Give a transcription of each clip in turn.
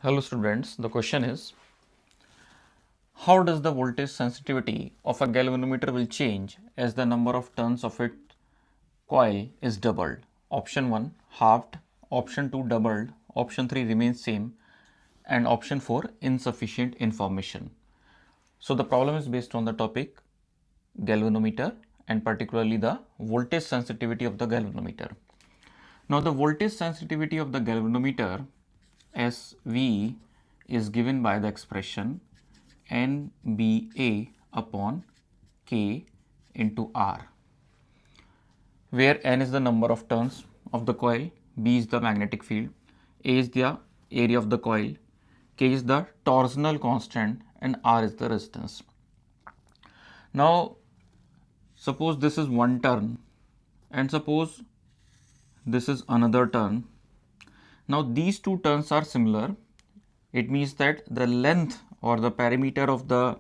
Hello students, the question is, how does the voltage sensitivity of a galvanometer will change as the number of turns of its coil is doubled? Option 1 halved, option 2 doubled, option 3 remains same, and option 4 insufficient information. So the problem is based on the topic galvanometer and particularly the voltage sensitivity of the galvanometer. Now the voltage sensitivity of the galvanometer SV is given by the expression NBA upon K into R, where N is the number of turns of the coil, B is the magnetic field, A is the area of the coil, K is the torsional constant, and R is the resistance. Now suppose this is one turn and suppose this is another turn. Now these two turns are similar. It means that the length or the perimeter of the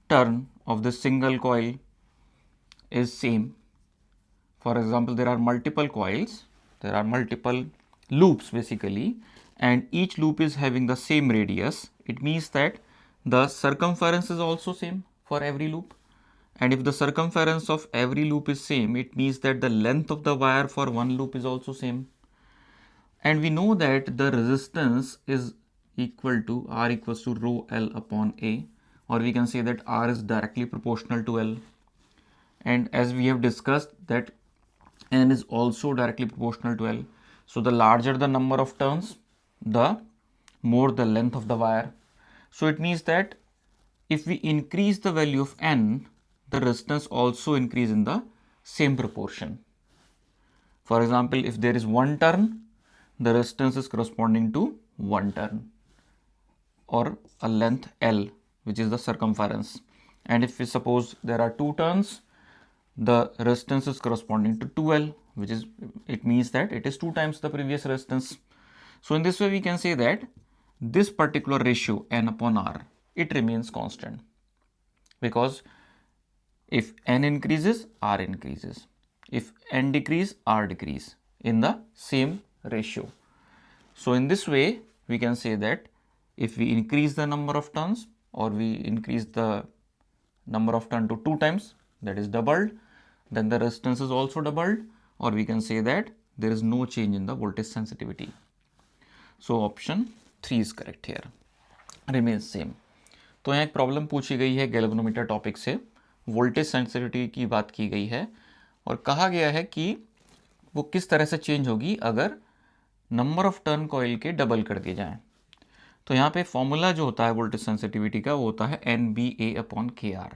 turn of the single coil is same. For example, there are multiple coils, there are multiple loops basically, and each loop is having the same radius. It means that the circumference is also same for every loop. And if the circumference of every loop is same, it means that the length of the wire for one loop is also same. And we know that the resistance is equal to R equals to rho L upon A, or we can say that R is directly proportional to L. And as we have discussed that N is also directly proportional to L. So the larger the number of turns, the more the length of the wire. So it means that if we increase the value of N, the resistance also increase in the same proportion. For example, if there is one turn, the resistance is corresponding to one turn or a length L, which is the circumference. And if we suppose there are two turns, the resistance is corresponding to 2L, which is, it means that it is 2 times the previous resistance. So in this way we can say that this particular ratio N upon R, it remains constant, because if N increases, R increases. If N decrease, R decrease in the same ratio. So in this way we can say that if we increase the number of turns or we increase the number of turn to 2 times, that is doubled, then the resistance is also doubled, or we can say that there is no change in the voltage sensitivity. So option 3 is correct here, remains same. तो यहाँ एक problem पूछी गई है galvanometer topic से, voltage sensitivity की बात की गई है और कहा गया है कि वो किस तरह से चेंज होगी अगर नंबर ऑफ टर्न कॉइल के डबल कर दिए जाएं। तो यहाँ पे फॉर्मूला जो होता है वोल्टेज सेंसिटिविटी का वो होता है NBA अपॉन KR।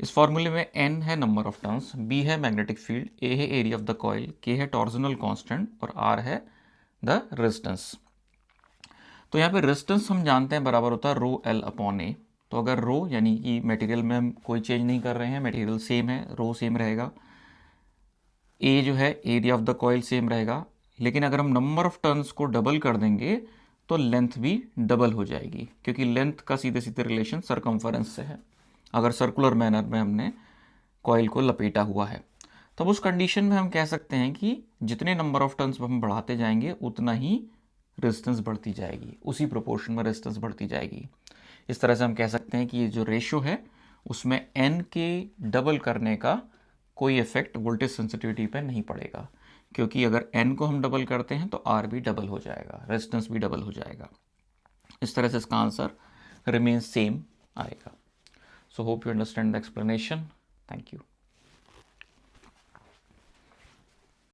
इस फॉर्मूले में N है नंबर ऑफ टर्न्स, B है मैग्नेटिक फील्ड, A है area of the coil, K है टॉर्जनल कांस्टेंट और R है द रेजिस्टेंस। तो यहाँ पे रेजिस्टेंस हम जानते हैं बराबर होता है रो L अपॉन A। तो अगर रो यानी कि मटेरियल में हम कोई चेंज नहीं कर रहे हैं, मटेरियल सेम है, रो सेम रहेगा, A जो है area of the coil same रहेगा, लेकिन अगर हम नंबर ऑफ टर्न्स को डबल कर देंगे तो लेंथ भी डबल हो जाएगी, क्योंकि लेंथ का सीधे सीधे रिलेशन सर्कमफरेंस से है अगर सर्कुलर मैनर में हमने कॉइल को लपेटा हुआ है। तब उस कंडीशन में हम कह सकते हैं कि जितने नंबर ऑफ टर्न्स हम बढ़ाते जाएंगे उतना ही रेजिस्टेंस बढ़ती जाएगी, उसी प्रोपोर्शन में रेजिस्टेंस बढ़ती जाएगी। इस तरह से हम कह सकते हैं कि ये जो रेशो है उसमें N के डबल करने का कोई इफेक्ट वोल्टेज सेंसिटिविटी पर नहीं पड़ेगा, क्योंकि अगर N को हम डबल करते हैं तो R भी डबल हो जाएगा, रेजिस्टेंस भी डबल हो जाएगा। इस तरह से इसका आंसर रिमेन सेम आएगा। So hope you understand the explanation. Thank you.